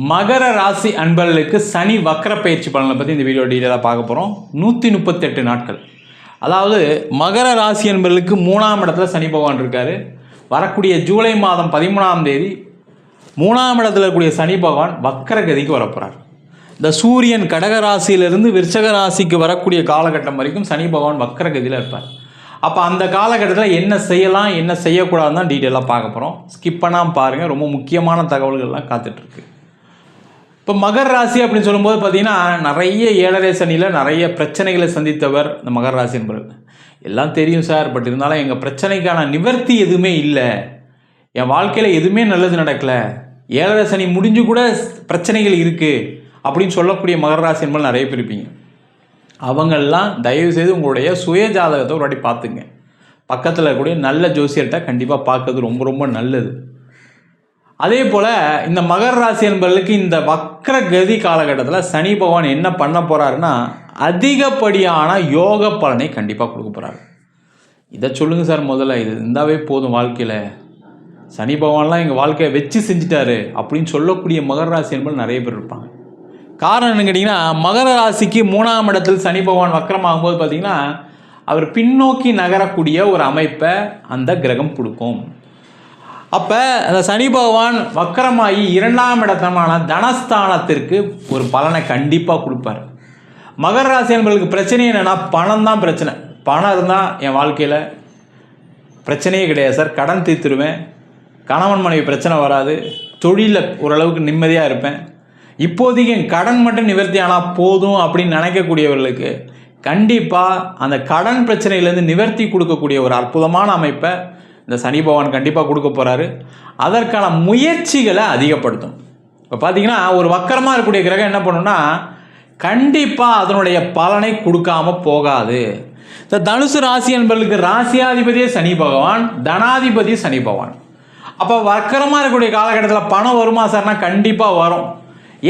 மகர ராசி அன்பர்களுக்கு சனி வக்ர பயிற்சி பலனை பற்றி இந்த வீடியோ டீட்டெயிலாக பார்க்க போகிறோம். 138 நாட்கள். அதாவது மகர ராசி அன்பர்களுக்கு 3ஆம் இடத்துல சனி பகவான் இருக்கார். வரக்கூடிய ஜூலை மாதம் 13ஆம் தேதி 3ஆம் இடத்துல இருக்கக்கூடிய சனி பகவான் வக்ரகதிக்கு வரப்போகிறார். இந்த சூரியன் கடக ராசியிலிருந்து விருச்சக ராசிக்கு வரக்கூடிய காலகட்டம் வரைக்கும் சனி பகவான் வக்ரகதியில் இருப்பார். அப்போ அந்த காலகட்டத்தில் என்ன செய்யலாம் என்ன செய்யக்கூடாதுன்னு தான் டீட்டெயிலாக பார்க்க போகிறோம். ஸ்கிப் பண்ணாமல் பாருங்கள், ரொம்ப முக்கியமான தகவல்கள்லாம் காத்துட்ருக்கு. இப்போ மகர ராசி அப்படின்னு சொல்லும்போது பார்த்தீங்கன்னா நிறைய 7.5 சனியில் நிறைய பிரச்சனைகளை சந்தித்தவர் இந்த மகர ராசி என்பவர். எல்லாம் தெரியும் சார், பட் இருந்தாலும் எங்கள் பிரச்சனைக்கான நிவர்த்தி எதுவுமே இல்லை, என் வாழ்க்கையில் எதுவுமே நல்லது நடக்கலை, 7.5 சனி முடிஞ்சு கூட பிரச்சனைகள் இருக்குது அப்படின்னு சொல்லக்கூடிய மகர ராசி என்பது நிறைய பேர் இருப்பீங்க. அவங்கெல்லாம் தயவுசெய்து உங்களுடைய சுய ஜாதகத்தை ஒரு வாட்டி பார்த்துங்க. பக்கத்தில் இருக்கக்கூடிய நல்ல ஜோசியர்கிட்ட கண்டிப்பாக பார்க்கறது ரொம்ப ரொம்ப நல்லது. அதே போல் இந்த மகர ராசி என்பவர்களுக்கு இந்த வக்ரகதி காலகட்டத்தில் சனி பகவான் என்ன பண்ண போகிறாருன்னா அதிகப்படியான யோக பலனை கண்டிப்பாக கொடுக்க போகிறாரு. இதை சொல்லுங்கள் சார், முதல்ல இது இருந்தாவே போதும் வாழ்க்கையில், சனி பகவான்லாம் எங்கள் வாழ்க்கையை வச்சு செஞ்சுட்டாரு அப்படின்னு சொல்லக்கூடிய மகர ராசி என்பது நிறைய பேர் இருப்பாங்க. காரணம் என்னன்னு கேட்டிங்கன்னா, மகர ராசிக்கு 3ஆம் இடத்தில் சனி பகவான் வக்ரமாகும்போது பார்த்திங்கன்னா அவர் பின்னோக்கி நகரக்கூடிய ஒரு அமைப்பை அந்த கிரகம் கொடுக்கும். அப்போ அந்த சனி பகவான் வக்கரமாகி 2ஆம் இடத்தமான தனஸ்தானத்திற்கு ஒரு பலனை கண்டிப்பாக கொடுப்பார். மகர ராசி என்பவர்களுக்கு பிரச்சனை என்னென்னா பணம் தான் பிரச்சனை. பணம் இருந்தால் என் வாழ்க்கையில் பிரச்சனையே கிடையாது சார், கடன் தீர்த்துருவேன், கணவன் மனைவி பிரச்சனை வராது, தொழிலில் ஓரளவுக்கு நிம்மதியாக இருப்பேன், இப்போதைக்கு என் கடன் மட்டும் நிவர்த்தி ஆனால் போதும் அப்படின்னு நினைக்கக்கூடியவர்களுக்கு கண்டிப்பாக அந்த கடன் பிரச்சனையிலேருந்து நிவர்த்தி கொடுக்கக்கூடிய ஒரு அற்புதமான அமைப்பை இந்த சனி பகவான் கண்டிப்பாக கொடுக்க போகிறாரு. அதற்கான முயற்சிகளை அதிகப்படுத்தும். இப்போ பார்த்தீங்கன்னா ஒரு வக்கரமாக இருக்கக்கூடிய கிரகம் என்ன பண்ணுன்னா கண்டிப்பாக அதனுடைய பலனை கொடுக்காம போகாது. இந்த தனுசு ராசி என்பவர்களுக்கு ராசியாதிபதியே சனி பகவான், தனாதிபதி சனி பகவான். அப்போ வக்கரமாக இருக்கக்கூடிய காலகட்டத்தில் பணம் வருமா சார்னா கண்டிப்பாக வரும்.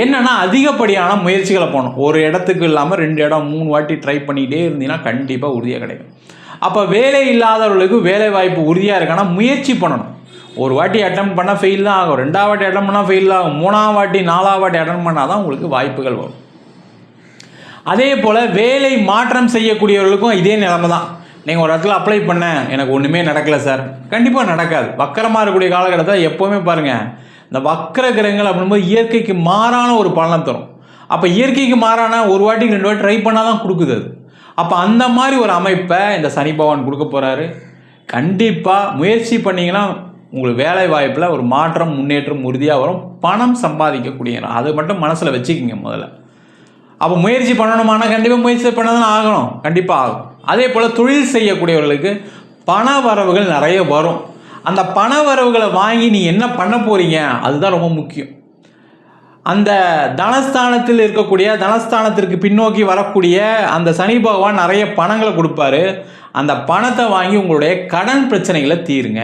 என்னென்னா அதிகப்படியான முயற்சிகளை போகணும். ஒரு இடத்துக்கு இல்லாமல் 2 இடம் 3 வாட்டி ட்ரை பண்ணிக்கிட்டே இருந்தீங்கன்னா கண்டிப்பாக உறுதியாக கிடைக்கும். அப்போ வேலை இல்லாதவர்களுக்கு வேலை வாய்ப்பு உறுதியாக இருக்கானா முயற்சி பண்ணணும். ஒரு வாட்டி அட்டம் பண்ணால் ஃபெயில் தான் ஆகும், 2ஆம் வாட்டி அட்டம் பண்ணால் ஃபெயில் ஆகும், 3ஆம் வாட்டி 4ஆம் வாட்டி அட்டம் பண்ணால் தான் உங்களுக்கு வாய்ப்புகள் வரும். அதே போல் வேலை மாற்றம் செய்யக்கூடியவர்களுக்கும் இதே நிலைமை தான். நீங்கள் ஒரு இடத்துல அப்ளை பண்ண எனக்கு ஒன்றுமே நடக்கலை சார், கண்டிப்பாக நடக்காது. வக்கரமாக இருக்கக்கூடிய காலகட்டத்தில் எப்போவுமே பாருங்கள், இந்த வக்கர கிரகங்கள் அப்படின்போது இயற்கைக்கு மாறான ஒரு பலனை தரும். அப்போ இயற்கைக்கு மாறான ஒரு வாட்டிக்கு 2 வாட்டி ட்ரை பண்ணால் தான் கொடுக்குது அது. அப்போ அந்த மாதிரி ஒரு அமைப்பை இந்த சனி பகவான் கொடுக்க போகிறாரு. கண்டிப்பாக முயற்சி பண்ணிங்கன்னா உங்களுக்கு வேலை வாய்ப்பில் ஒரு மாற்றம் முன்னேற்றம் உறுதியாக வரும். பணம் சம்பாதிக்கக்கூடிய அதை மட்டும் மனசில் வச்சுக்கிங்க முதல்ல. அப்போ முயற்சி பண்ணணுமானா கண்டிப்பாக முயற்சி பண்ண தான் ஆகணும், கண்டிப்பாக ஆகும். அதே போல் தொழில் செய்யக்கூடியவர்களுக்கு பண வரவுகள் நிறைய வரும். அந்த பண வரவுகளை வாங்கி நீ என்ன பண்ண போகிறீங்க அதுதான் ரொம்ப முக்கியம். அந்த தனஸ்தானத்தில் இருக்கக்கூடிய தனஸ்தானத்திற்கு பின்னோக்கி வரக்கூடிய அந்த சனி பகவான் நிறைய பணங்களை கொடுப்பாரு. அந்த பணத்தை வாங்கி உங்களுடைய கடன் பிரச்சனைகளை தீருங்க.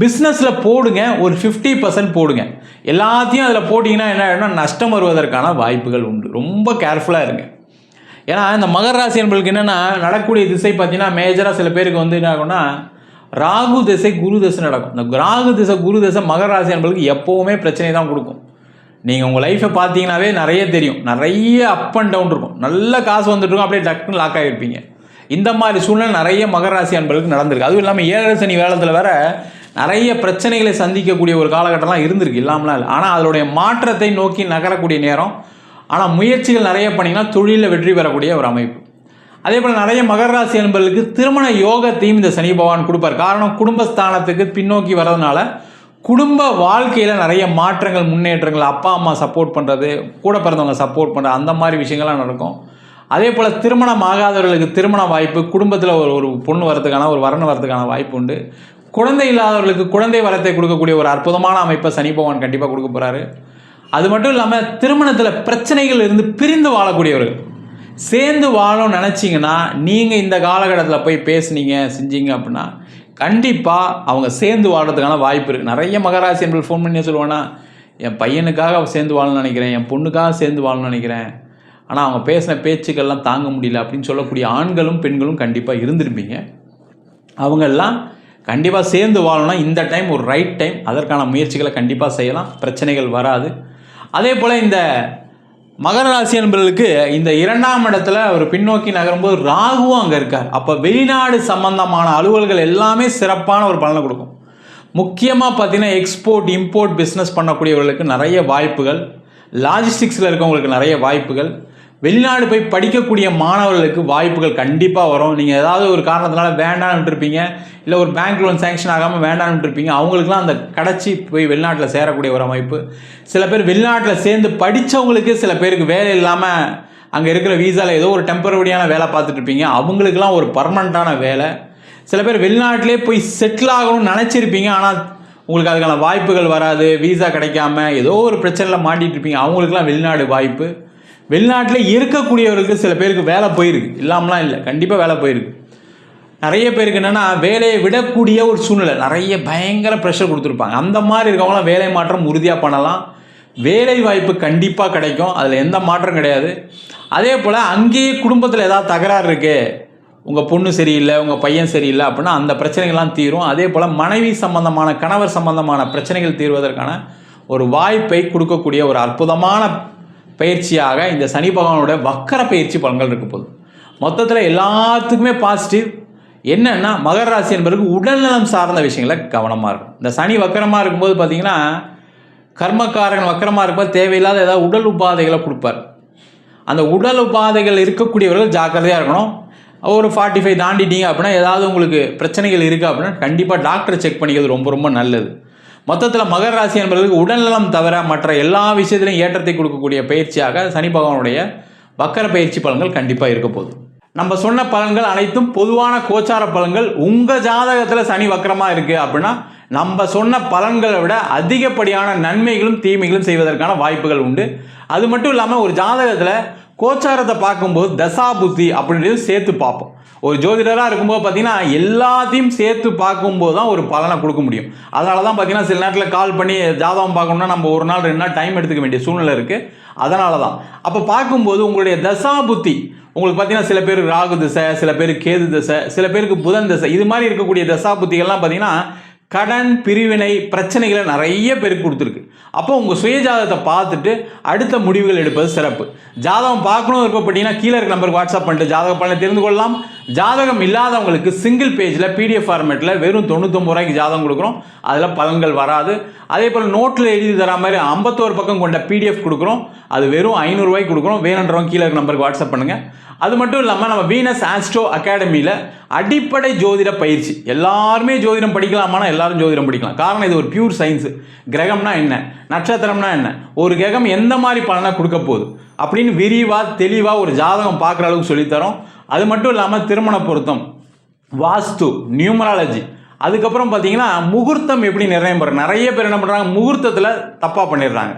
பிஸ்னஸில் போடுங்க, ஒரு 50% போடுங்க. எல்லாத்தையும் அதில் போட்டிங்கன்னா என்ன ஆகிடும்னா நஷ்டம் வருவதற்கான வாய்ப்புகள் உண்டு. ரொம்ப கேர்ஃபுல்லாக இருங்க. ஏன்னா இந்த மகர ராசி என்பவர்களுக்கு என்னென்னா நடக்கக்கூடிய திசை பார்த்தீங்கன்னா மேஜராக சில பேருக்கு வந்து என்ன ஆகும்னா ராகு திசை குரு திசை நடக்கும். இந்த ராகு திசை குரு திசை மகர ராசி என்பவர்களுக்கு எப்போவுமே பிரச்சனை தான் கொடுக்கும். நீங்கள் உங்கள் லைஃப்பை பார்த்தீங்கன்னாவே நிறைய தெரியும், நிறைய அப் அண்ட் டவுன் இருக்கும். நல்ல காசு வந்துட்டுருக்கும், அப்படியே டக்குன்னு லாக் ஆகிருப்பீங்க. இந்த மாதிரி சூழ்நிலை நிறைய மகர ராசி அன்பர்களுக்கு நடந்திருக்கு. அதுவும் இல்லாமல் 7.5 சனி வேளத்தில் வேற நிறைய பிரச்சனைகளை சந்திக்கக்கூடிய ஒரு காலகட்டம்லாம் இருந்திருக்கு, இல்லாமலாம் இல்லை. ஆனால் அதனுடைய மாற்றத்தை நோக்கி நகரக்கூடிய நேரம். ஆனால் முயற்சிகள் நிறைய பண்ணிங்கன்னா தொழிலில் வெற்றி பெறக்கூடிய ஒரு அமைப்பு. அதே போல் நிறைய மகர ராசி அன்பர்களுக்கு திருமண யோகத்தையும் இந்த சனி பகவான் கொடுப்பார். காரணம் குடும்பஸ்தானத்துக்கு பின்னோக்கி வர்றதுனால குடும்ப வாழ்க்கையில் நிறைய மாற்றங்கள் முன்னேற்றங்கள், அப்பா அம்மா சப்போர்ட் பண்ணுறது, கூட பிறந்தவங்க சப்போர்ட் பண்ணுறது, அந்த மாதிரி விஷயங்கள்லாம் நடக்கும். அதே போல் திருமணம் ஆகாதவர்களுக்கு திருமண வாய்ப்பு, குடும்பத்தில் ஒரு பொண்ணு வரதுக்கான ஒரு வரன் வரதுக்கான வாய்ப்பு உண்டு. குழந்தை இல்லாதவர்களுக்கு குழந்தை வரத்தை கொடுக்கக்கூடிய ஒரு அற்புதமான அமைப்பை சனி பகவான் கண்டிப்பாக கொடுக்க போகிறாரு. அது மட்டும் இல்லாமல் திருமணத்தில் பிரச்சனைகள் இருந்து பிரிந்து வாழக்கூடியவர்கள் சேர்ந்து வாழணும்னு நினச்சிங்கன்னா நீங்கள் இந்த காலகட்டத்தில் போய் பேசுனீங்க செஞ்சீங்க அப்படின்னா கண்டிப்பாக அவங்க சேர்ந்து வாழ்கிறதுக்கான வாய்ப்பு இருக்குது. நிறைய மகராசி என்பது ஃபோன் பண்ணி சொல்லுவாங்கன்னா என் பையனுக்காக சேர்ந்து வாழணும்னு நினைக்கிறேன், என் பொண்ணுக்காக சேர்ந்து வாழணும்னு நினைக்கிறேன், ஆனால் அவங்க பேசின பேச்சுக்கள்லாம் தாங்க முடியல அப்படின்னு சொல்லக்கூடிய ஆண்களும் பெண்களும் கண்டிப்பாக இருந்திருப்பீங்க. அவங்கெல்லாம் கண்டிப்பாக சேர்ந்து வாழணும்னா இந்த டைம் ஒரு ரைட் டைம். அதற்கான முயற்சிகளை கண்டிப்பாக செய்யலாம், பிரச்சனைகள் வராது. அதே போல் இந்த மகர ராசி என்பவர்களுக்கு இந்த 2ஆம் இடத்துல ஒரு பின்னோக்கி நகரும்போது ராகுவும் அங்கே இருக்கார். அப்போ வெளிநாடு சம்பந்தமான அலுவல்கள் எல்லாமே சிறப்பான ஒரு பலனை கொடுக்கும். முக்கியமாக பார்த்தீங்கன்னா எக்ஸ்போர்ட் இம்போர்ட் பிஸ்னஸ் பண்ணக்கூடியவர்களுக்கு நிறைய வாய்ப்புகள், லாஜிஸ்டிக்ஸில் இருக்கவங்களுக்கு நிறைய வாய்ப்புகள், வெளிநாடு போய் படிக்கக்கூடிய மாணவர்களுக்கு வாய்ப்புகள் கண்டிப்பாக வரும். நீங்கள் ஏதாவது ஒரு காரணத்தினால வேண்டான்னு இருப்பீங்க, இல்லை ஒரு பேங்க் லோன் சேங்ஷன் ஆகாமல் வேண்டான்னு இருப்பீங்க, அவங்களுக்குலாம் அந்த கிடச்சி போய் வெளிநாட்டில் சேரக்கூடிய ஒரு அமைப்பு. சில பேர் வெளிநாட்டில் சேர்ந்து படித்தவங்களுக்கு சில பேருக்கு வேலை இல்லாமல் அங்கே இருக்கிற வீசாவில் ஏதோ ஒரு டெம்பரவரியான வேலை பார்த்துட்டு இருப்பீங்க, அவங்களுக்குலாம் ஒரு பர்மனண்ட்டான வேலை. சில பேர் வெளிநாட்டிலே போய் செட்டில் ஆகணும்னு நினச்சிருப்பீங்க, ஆனால் உங்களுக்கு அதுக்கான வாய்ப்புகள் வராது, வீசா கிடைக்காம ஏதோ ஒரு பிரச்சனையில் மாட்டிகிட்டு இருப்பீங்க, அவங்களுக்குலாம் வெளிநாடு வாய்ப்பு. வெளிநாட்டில் இருக்கக்கூடியவர்களுக்கு சில பேருக்கு வேலை போயிருக்கு, இல்லாமலாம் இல்லை, கண்டிப்பாக வேலை போயிருக்கு. நிறைய பேருக்கு என்னென்னா வேலையை விடக்கூடிய ஒரு சூழ்நிலை, நிறைய பயங்கர ப்ரெஷர் கொடுத்துருப்பாங்க. அந்த மாதிரி இருக்கவங்களாம் வேலை மாற்றம் உறுதியாக பண்ணலாம், வேலை வாய்ப்பு கண்டிப்பாக கிடைக்கும், அதில் எந்த மாற்றம் கிடையாது. அதே போல் அங்கேயே குடும்பத்தில் ஏதாவது தகராறு இருக்குது, உங்கள் பொண்ணு சரியில்லை, உங்கள் பையன் சரியில்லை அப்படின்னா அந்த பிரச்சனைகள்லாம் தீரும். அதே போல் மனைவி சம்பந்தமான கணவர் சம்பந்தமான பிரச்சனைகள் தீர்வதற்கான ஒரு வாய்ப்பை கொடுக்கக்கூடிய ஒரு அற்புதமான பயிற்சியாக இந்த சனி பகவானோட வக்கர பயிற்சி பலன்கள் இருக்க போகுது. மொத்தத்தில் எல்லாத்துக்குமே பாசிட்டிவ். என்னென்னா மகர ராசி என்பதற்கு உடல்நலம் சார்ந்த விஷயங்களை கவனமாக இருக்கும். இந்த சனி வக்கரமாக இருக்கும்போது பார்த்தீங்கன்னா கர்மக்காரன் வக்கரமாக இருக்கும்போது தேவையில்லாத ஏதாவது உடல் உபாதைகளை கொடுப்பார். அந்த உடல் உபாதைகள் இருக்கக்கூடியவர்கள் ஜாக்கிரதையாக இருக்கணும். ஒரு 45 தாண்டிட்டீங்க அப்படின்னா ஏதாவது உங்களுக்கு பிரச்சனைகள் இருக்குது அப்படின்னா கண்டிப்பாக டாக்டரை செக் பண்ணிக்கிறது ரொம்ப ரொம்ப நல்லது. மொத்தத்தில் மகர ராசி என்பவர்களுக்கு உடல்நலம் தவிர மற்ற எல்லா விஷயத்திலையும் ஏற்றத்தை கொடுக்கக்கூடிய பயிற்சியாக சனி பகவானுடைய வக்கர பயிற்சி பலன்கள் கண்டிப்பாக இருக்க போகுது. நம்ம சொன்ன பலன்கள் அனைத்தும் பொதுவான கோச்சார பலன்கள். உங்கள் ஜாதகத்தில் சனி வக்கரமாக இருக்குது அப்படின்னா நம்ம சொன்ன பலன்களை விட அதிகப்படியான நன்மைகளும் தீமைகளும் செய்வதற்கான வாய்ப்புகள் உண்டு. அது மட்டும் இல்லாமல் ஒரு ஜாதகத்தில் கோச்சாரத்தை பார்க்கும்போது தசா புத்தி அப்படின்றது சேர்த்து பார்ப்போம். ஒரு ஜோதிடராக இருக்கும்போது பார்த்தீங்கன்னா எல்லாத்தையும் சேர்த்து பார்க்கும்போது தான் ஒரு பலனை கொடுக்க முடியும். அதனால தான் பார்த்தீங்கன்னா சில நேரத்தில் கால் பண்ணி ஜாதகம் பார்க்கணுன்னா நம்ம ஒரு நாள் 2 நாள் டைம் எடுத்துக்க வேண்டிய சூழ்நிலை இருக்குது. அதனால தான் அப்போ பார்க்கும்போது உங்களுடைய தசா புத்தி உங்களுக்கு பார்த்தீங்கன்னா சில பேர் ராகு திசை, சில பேர் கேது திசை, சில பேருக்கு புதன் திசை, இது மாதிரி இருக்கக்கூடிய தசா புத்திகள்லாம் பார்த்தீங்கன்னா கடன் பிரிவினை பிரச்சனைகளை நிறைய பேருக்கு கொடுத்துருக்கு. அப்போ உங்கள் சுயஜாதகத்தை பார்த்துட்டு அடுத்த முடிவுகள் எடுப்பது சிறப்பு. ஜாதகம் பார்க்கணும் விருப்பப்பட்டீங்கன்னா கீழே இருக்க நம்பருக்கு வாட்ஸ்அப் பண்ணிட்டு ஜாதக பலனை தெரிந்து கொள்ளலாம். ஜாதகம் இல்லாதவங்களுக்கு சிங்கிள் பேஜில் PDF ஃபார்மேட்டில் வெறும் 99 ரூபாய்க்கு ஜாதகம் கொடுக்குறோம். அதில் பலன்கள் வராது. அதே போல் நோட்டில் எழுதி தர மாதிரி 51 பக்கம் கொண்ட PDF கொடுக்குறோம். அது வெறும் 500 ரூபாய்க்கு கொடுக்குறோம். வேணுன்றவங்க கீழே இருக்க நம்பருக்கு வாட்ஸ்அப் பண்ணுங்கள். அது மட்டும் இல்லாமல் நம்ம வீனஸ் ஆஸ்ட்ரோ அகாடமியில் அடிப்படை ஜோதிட பயிற்சி. எல்லாருமே ஜோதிடம் படிக்கலாமானா எல்லாரும் ஜோதிடம் படிக்கலாம். காரணம் இது ஒரு பியூர் சயின்ஸு. கிரகம்னா என்ன, நட்சத்திரம்னா என்ன, ஒரு கிரகம் எந்த மாதிரி பலனை கொடுக்க போகுது அப்படின்னு விரிவாக தெளிவாக ஒரு ஜாதகம் பார்க்குற அளவுக்கு சொல்லித்தரோம். அது மட்டும் இல்லாமல் திருமண பொருத்தம், வாஸ்து, நியூமராலஜி, அதுக்கப்புறம் பார்த்தீங்கன்னா முகூர்த்தம் எப்படி நிர்ணயம் பண்ணுறாங்க. நிறைய பேர் என்ன பண்ணுறாங்க, முகூர்த்தத்தில் தப்பாக பண்ணிடுறாங்க.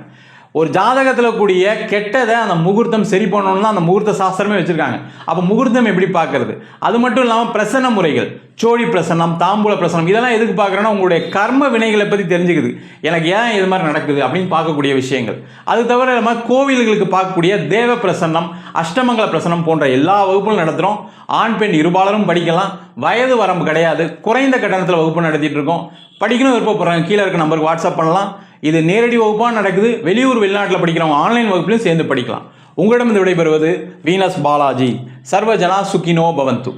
ஒரு ஜாதகத்தில் கூடிய கெட்டதை அந்த முகூர்த்தம் சரி பண்ணணும்னு தான் அந்த முகூர்த்த சாஸ்திரமே வச்சுருக்காங்க. அப்போ முகூர்த்தம் எப்படி பார்க்கறது, அது மட்டும் இல்லாமல் பிரசன்ன முறைகள், சோழி பிரசன்னம், தாம்பூல பிரசன்னம், இதெல்லாம் எதுக்கு பார்க்குறேன்னா உங்களுடைய கர்ம வினைகளை பற்றி தெரிஞ்சுக்குது, எனக்கு ஏன் இது மாதிரி நடக்குது அப்படின்னு பார்க்கக்கூடிய விஷயங்கள். அது தவிர நம்ம கோவில்களுக்கு பார்க்கக்கூடிய தேவ பிரசன்னம், அஷ்டமங்கல பிரசன்னம் போன்ற எல்லா வகுப்புகளும் நடத்துகிறோம். ஆண் பெண் இருபாலரும் படிக்கலாம், வயது வரம்பு கிடையாது, குறைந்த கட்டணத்தில் வகுப்பு நடத்திட்டு இருக்கோம். படிக்கணும் விருப்பப்படுறாங்க கீழே இருக்க நம்பருக்கு வாட்ஸ்அப் பண்ணலாம். இது நேரடி வகுப்பாக நடக்குது. வெளியூர் வெளிநாட்டில் படிக்கிறவங்க ஆன்லைன் வகுப்புலையும் சேர்ந்து படிக்கலாம். உங்களிடம் விடைபெறுவது வீனஸ் பாலாஜி. சர்வஜனா சுகினோ பவந்து.